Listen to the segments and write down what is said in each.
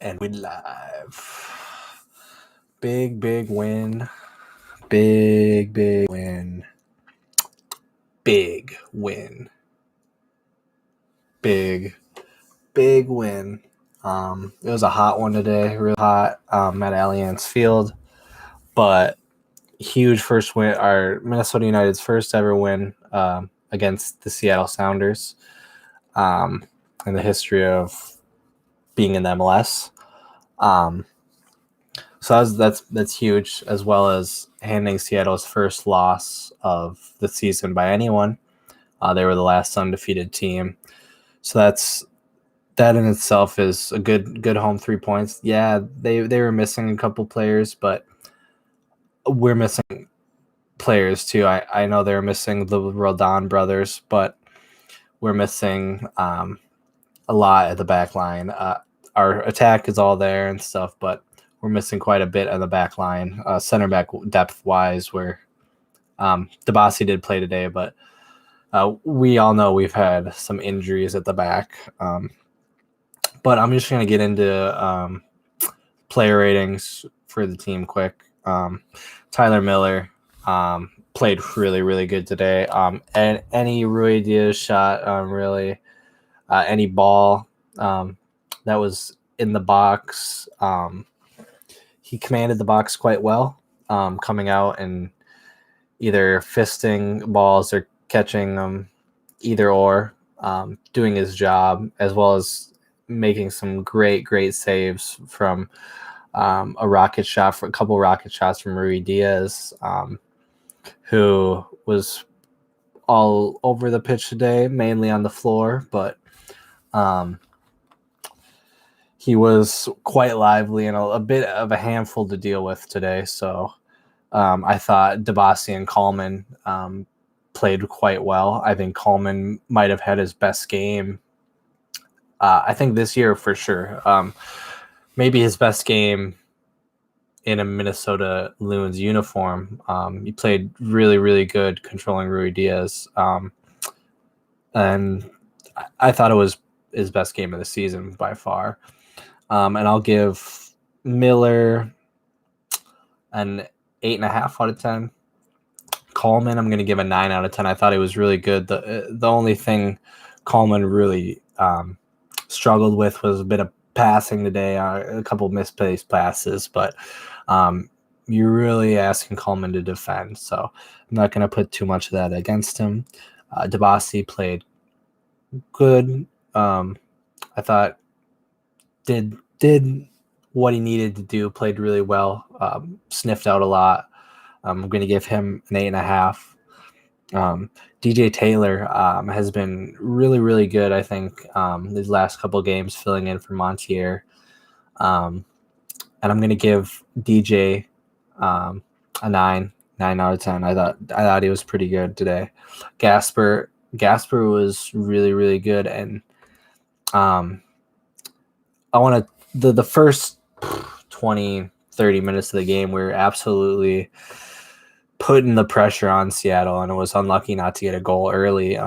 And we live. Big win. Big win. Big win. Big win. It was a hot one today, real hot at Allianz Field. But huge first win, our Minnesota United's first ever win against the Seattle Sounders in the history of being in the MLS. So that's huge, as well as handing Seattle's first loss of the season by anyone. They were the last undefeated team. So that in itself is a good home 3 points. Yeah, they were missing a couple players, but we're missing players too. I know they're missing the Roldan brothers, but we're missing a lot at the back line. Our attack is all there and stuff, but we're missing quite a bit on the back line, center back depth-wise, where Dibassy did play today, but we all know we've had some injuries at the back. But I'm just going to get into player ratings for the team quick. Tyler Miller played really good today. And any Rui Diaz shot, really, any ball that was in the box, he commanded the box quite well, coming out and either fisting balls or catching them, either or, doing his job, as well as making some great saves from a couple rocket shots from Rui Diaz, who was all over the pitch today, mainly on the floor, but he was quite lively and a bit of a handful to deal with today. So I thought Dibassy and Coleman played quite well. I think Coleman might have had his best game, I think, this year for sure. Maybe his best game in a Minnesota Loons uniform. He played really good controlling Rui Diaz. And I thought it was his best game of the season by far. And I'll give Miller an 8.5 out of 10. Coleman, I'm going to give a 9 out of 10. I thought he was really good. The only thing Coleman really struggled with was a bit of passing today, a couple misplaced passes, but you're really asking Coleman to defend, so I'm not going to put too much of that against him. Dibassy played good. I thought did what he needed to do, played really well, sniffed out a lot. I'm going to give him an 8.5. DJ Taylor has been really good, I think, these last couple of games, filling in for Montier. And I'm going to give DJ a 9 out of 10. I thought he was pretty good today. Gasper was really good, and I want to the first 20-30 minutes of the game, we were absolutely putting the pressure on Seattle, and it was unlucky not to get a goal early.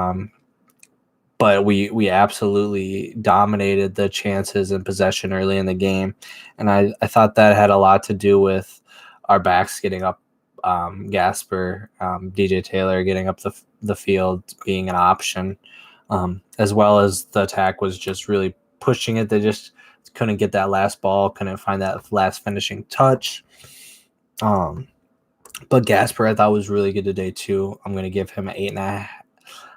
But we absolutely dominated the chances and possession early in the game, and I thought that had a lot to do with our backs getting up, Gasper, DJ Taylor getting up the field, being an option, as well as the attack was just really pushing it. They just couldn't get that last ball, couldn't find that last finishing touch. But Gasper, I thought, was really good today too. I'm going to give him an 8.5.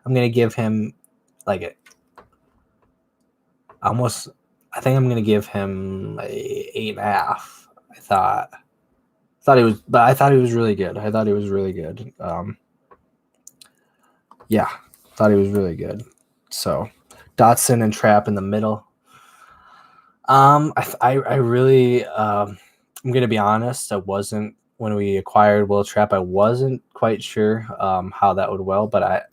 I'm going to give him I think I'm going to give him a 8.5. I thought he was really good. Thought he was really good. Thought he was really good. So Dotson and Trapp in the middle. I really, I'm going to be honest, when we acquired Will Trapp, I wasn't quite sure how that would but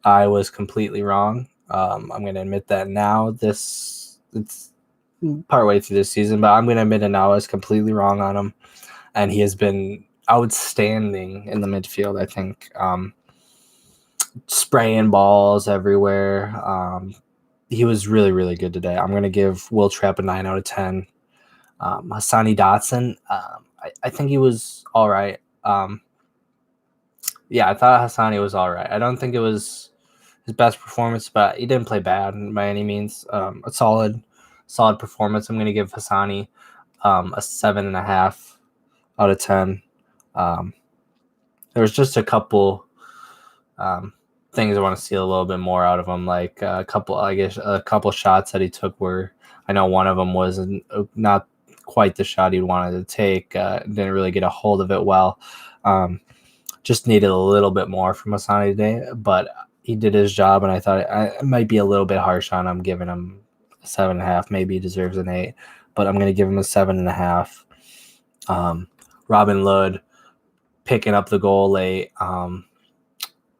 I was completely wrong. I'm going to admit that now. It's partway through this season, but I'm going to admit it now. I was completely wrong on him, and he has been outstanding in the midfield. I think spraying balls everywhere. He was really good today. I'm going to give Will Trapp a 9 out of 10. Hassani Dotson, I think he was all right. Yeah, I thought Hassani was all right. I don't think it was his best performance, but he didn't play bad by any means. A solid performance. I'm going to give Hassani a 7.5 out of 10. There was just a couple things I want to see a little bit more out of him, like a couple shots that he took where I know one of them was not quite the shot he wanted to take. Didn't really get a hold of it well. Just needed a little bit more from Hassani today, but he did his job, and I thought it might be a little bit harsh on him, giving him a 7.5. Maybe he deserves an 8, but I'm going to give him a 7.5. Robin Lod picking up the goal late.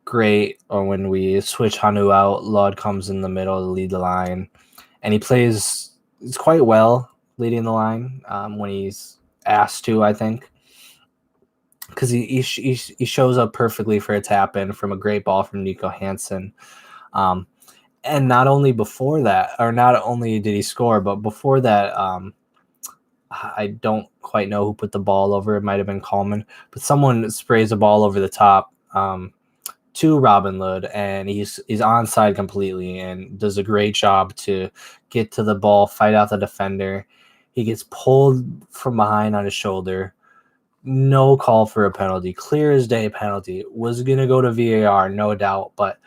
Great. Or when we switch Hanu out, Lod comes in the middle to lead the line, and he plays quite well leading the line when he's asked to, I think, because he shows up perfectly for a tap in from a great ball from Nico Hansen. And not only before that, or not only did he score, but before that, I don't quite know who put the ball over. It might have been Coleman, but someone sprays a ball over the top to Robin Lod, and he's onside completely and does a great job to get to the ball, fight out the defender. He gets pulled from behind on his shoulder. No call for a penalty. Clear as day penalty. Was going to go to VAR, no doubt, but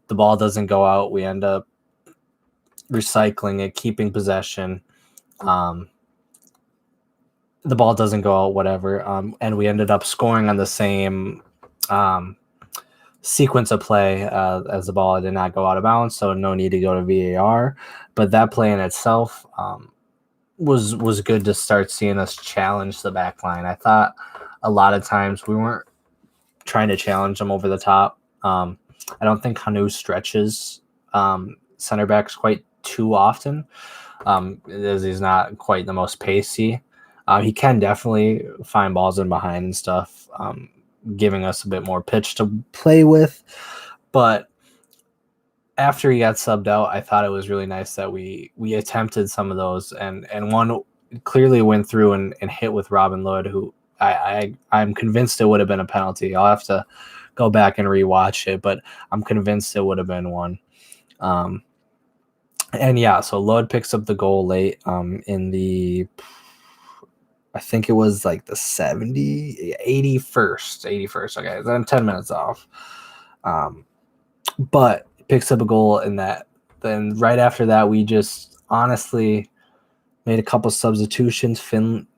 the ball doesn't go out. We end up recycling it, keeping possession. The ball doesn't go out, whatever. And we ended up scoring on the same sequence of play as the ball did not go out of bounds, so no need to go to VAR. But that play in itself was good to start seeing us challenge the back line. I thought a lot of times we weren't trying to challenge them over the top. I don't think Hanu stretches center backs quite too often, as he's not quite the most pacey. He can definitely find balls in behind and stuff, giving us a bit more pitch to play with. But after he got subbed out, I thought it was really nice that we attempted some of those, and one clearly went through and hit with Robin Lod, who I'm convinced it would have been a penalty. I'll have to go back and rewatch it, but I'm convinced it would have been one. And yeah, so Lod picks up the goal late in the, I think it was like the 81st. Okay, then 10 minutes off. But picks up a goal in that. Then right after that, we just honestly made a couple substitutions.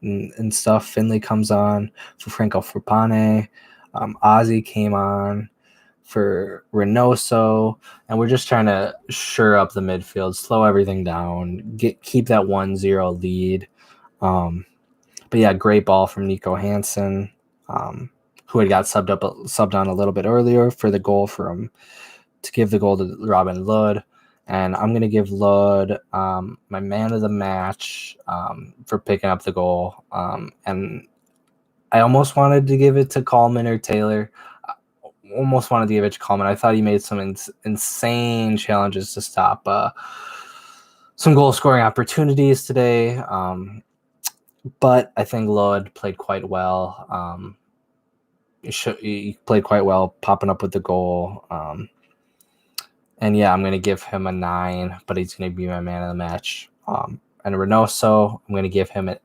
And stuff. Finley comes on for Franco Frapane. Ozzy came on for Reynoso, and we're just trying to shore up the midfield, slow everything down, keep that 1-0 lead. But yeah, great ball from Nico Hansen, who had got subbed on a little bit earlier for the goal for him to give the goal to Robin Lod. And I'm going to give Lod my man of the match for picking up the goal. And I almost wanted to give it to Coleman or Taylor. I thought he made some insane challenges to stop some goal scoring opportunities today. But I think Lod played quite well. He played quite well, popping up with the goal. And yeah, I'm going to give him a 9, but he's going to be my man of the match. And Reynoso, I'm going to give him an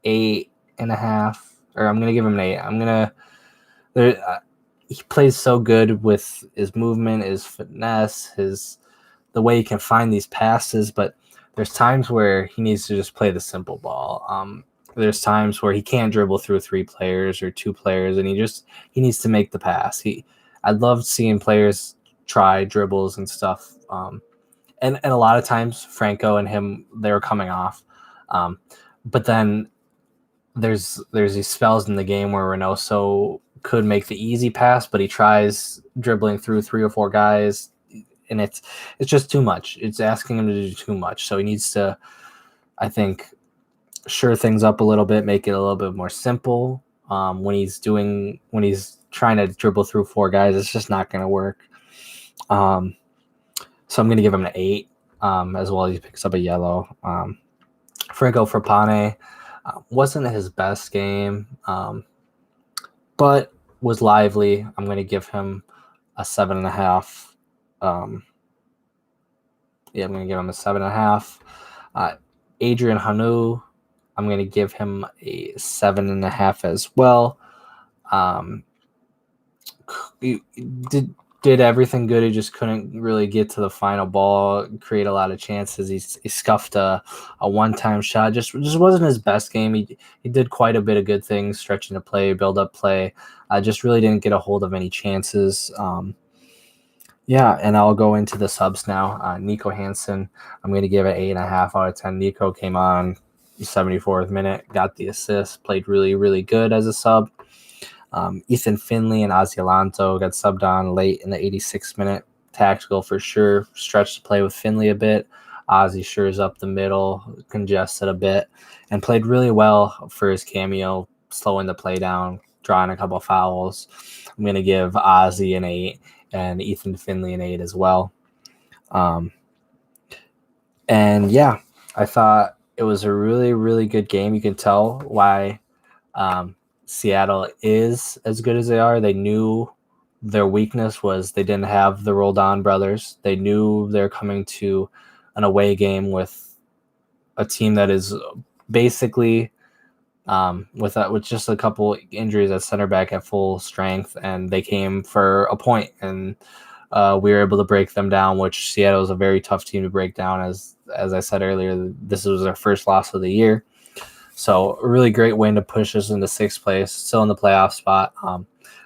8.5, or I'm going to give him an 8. He plays so good with his movement, his finesse, the way he can find these passes, but there's times where he needs to just play the simple ball. There's times where he can't dribble through 3 players or 2 players, and he needs to make the pass. I love seeing players try dribbles and stuff. And a lot of times Franco and him, they were coming off. But then there's these spells in the game where Reynoso could make the easy pass, but he tries dribbling through 3 or 4 guys, and it's just too much. It's asking him to do too much. So he needs to, I think, shore things up a little bit, make it a little bit more simple. When he's trying to dribble through 4 guys, it's just not going to work. So I'm going to give him an 8, as well as he picks up a yellow. Franco Frapane wasn't his best game, but was lively. I'm going to give him a 7.5. I'm going to give him a 7.5. Adrian Hanu, I'm going to give him a 7.5 as well. He did everything good. He just couldn't really get to the final ball, create a lot of chances. He scuffed a one-time shot. Just wasn't his best game. He did quite a bit of good things, stretching the play, build-up play. Just really didn't get a hold of any chances. And I'll go into the subs now. Nico Hansen, I'm going to give it 8.5 out of 10. Nico came on 74th minute, got the assist, played really, really good as a sub. Ethan Finley and Azilanto got subbed on late in the 86th minute. Tactical for sure. Stretched the play with Finley a bit. Ozzy shores up the middle, congested a bit, and played really well for his cameo, slowing the play down, drawing a couple fouls. I'm going to give Ozzy an 8 and Ethan Finley an 8 as well. I thought it was a really, really good game. You can tell why Seattle is as good as they are. They knew their weakness was they didn't have the Roldan brothers. They knew they're coming to an away game with a team that is basically with just a couple injuries at center back at full strength, and they came for a point, and we were able to break them down, which Seattle is a very tough team to break down. As I said earlier, this was their first loss of the year. So a really great win to push us into 6th place, still in the playoff spot.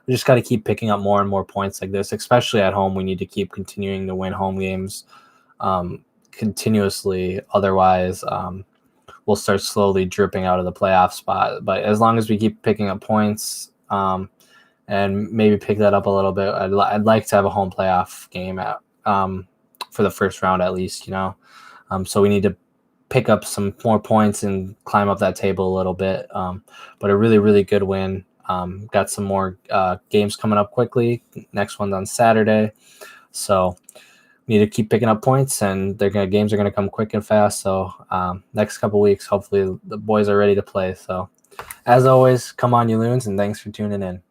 We just got to keep picking up more and more points like this, especially at home. We need to keep continuing to win home games continuously. Otherwise, we'll start slowly dripping out of the playoff spot. But as long as we keep picking up points and maybe pick that up a little bit, I'd like to have a home playoff game for the first round at least, So we need to pick up some more points and climb up that table a little bit. But a really, really good win. Got some more games coming up quickly. Next one's on Saturday. So need to keep picking up points, and games are going to come quick and fast. So next couple weeks, hopefully the boys are ready to play. So as always, come on, you loons, and thanks for tuning in.